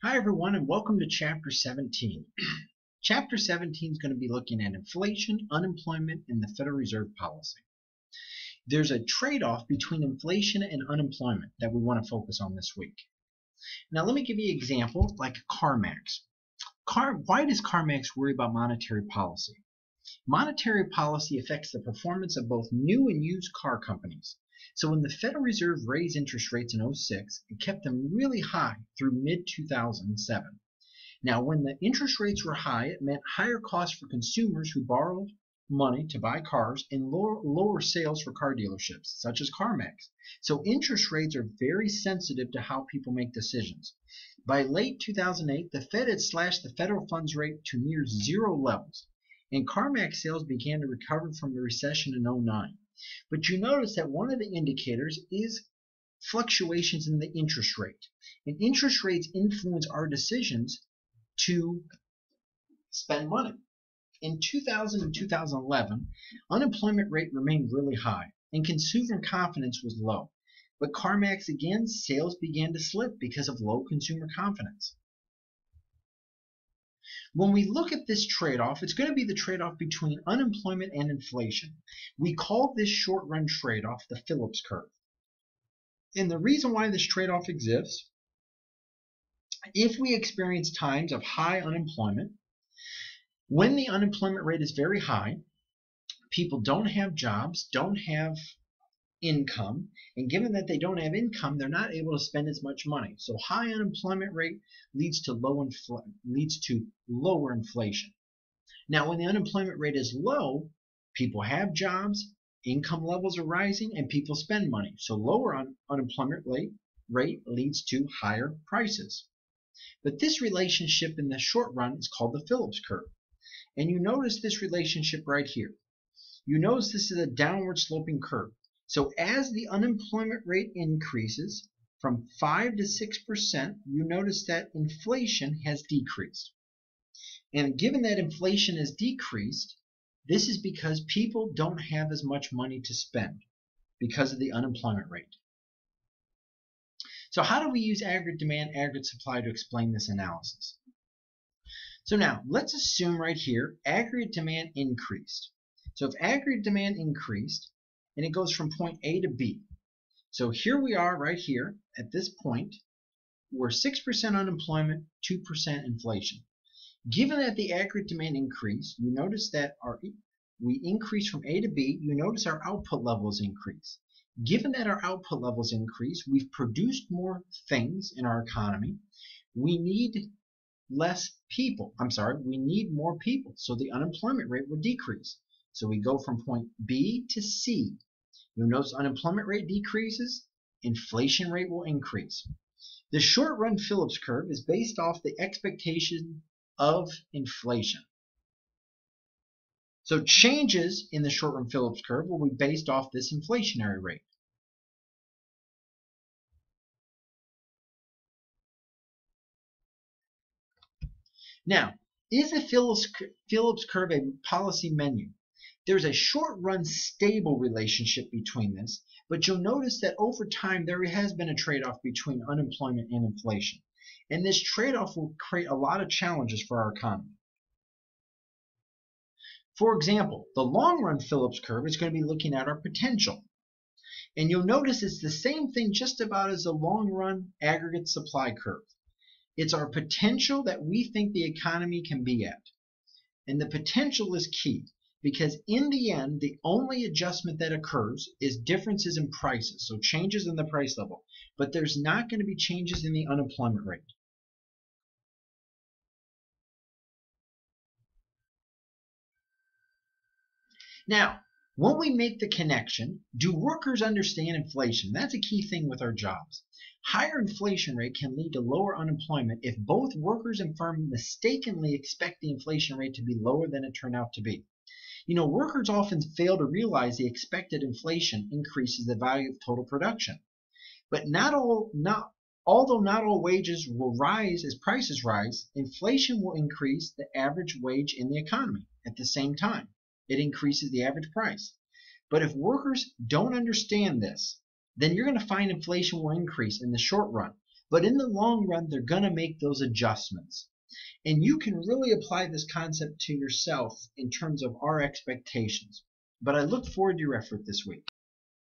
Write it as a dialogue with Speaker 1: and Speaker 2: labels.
Speaker 1: Hi, everyone, and welcome to Chapter 17. Chapter 17 is going to be looking at inflation, unemployment, and the Federal Reserve policy. There's a trade-off between inflation and unemployment that we want to focus on this week. Now, let me give you an example like CarMax. Why does CarMax worry about monetary policy? Monetary policy affects the performance of both new and used car companies. So when the Federal Reserve raised interest rates in 2006, it kept them really high through mid-2007. Now, when the interest rates were high, it meant higher costs for consumers who borrowed money to buy cars and lower sales for car dealerships, such as CarMax. So interest rates are very sensitive to how people make decisions. By late 2008, the Fed had slashed the federal funds rate to near zero levels, and CarMax sales began to recover from the recession in 2009. But you notice that one of the indicators is fluctuations in the interest rate. And interest rates influence our decisions to spend money. In 2000 and 2011, unemployment rate remained really high and consumer confidence was low. But CarMax again, sales began to slip because of low consumer confidence. When we look at this trade-off, it's going to be the trade-off between unemployment and inflation. We call this short-run trade-off the Phillips curve. And the reason why this trade-off exists, if we experience times of high unemployment, when the unemployment rate is very high, people don't have jobs, don't have income, and given that they don't have income, they're not able to spend as much money. So high unemployment rate leads to lower inflation. Now, when the unemployment rate is low, people have jobs, income levels are rising, and people spend money. So lower unemployment rate leads to higher prices. But this relationship in the short run is called the Phillips curve. And you notice this relationship right here. You notice this is a downward sloping curve. So as the unemployment rate increases from 5 to 6%, you notice that inflation has decreased. And given that inflation has decreased, this is because people don't have as much money to spend because of the unemployment rate. So how do we use aggregate demand, aggregate supply to explain this analysis? So now, let's assume right here, aggregate demand increased. So if aggregate demand increased, and it goes from point A to B. So here we are right here at this point, we're 6% unemployment, 2% inflation. Given that the aggregate demand increased, you notice that we increase from A to B, you notice our output levels increase. Given that our output levels increase, we've produced more things in our economy. We need we need more people, so the unemployment rate will decrease. So we go from point B to C. You'll notice unemployment rate decreases, inflation rate will increase. The short-run Phillips curve is based off the expectation of inflation. So changes in the short-run Phillips curve will be based off this inflationary rate. Now, is the Phillips curve a policy menu? There's a short-run stable relationship between this, but you'll notice that over time there has been a trade-off between unemployment and inflation. And this trade-off will create a lot of challenges for our economy. For example, the long-run Phillips curve is going to be looking at our potential. And you'll notice it's the same thing just about as the long-run aggregate supply curve. It's our potential that we think the economy can be at. And the potential is key because in the end, the only adjustment that occurs is differences in prices, so changes in the price level. But there's not going to be changes in the unemployment rate. Now, when we make the connection, do workers understand inflation? That's a key thing with our jobs. Higher inflation rate can lead to lower unemployment if both workers and firms mistakenly expect the inflation rate to be lower than it turned out to be. You know, workers often fail to realize the expected inflation increases the value of total production. But although not all wages will rise as prices rise, inflation will increase the average wage in the economy at the same time. It increases the average price. But if workers don't understand this, then you're going to find inflation will increase in the short run. But in the long run, they're going to make those adjustments. And you can really apply this concept to yourself in terms of our expectations. But I look forward to your effort this week.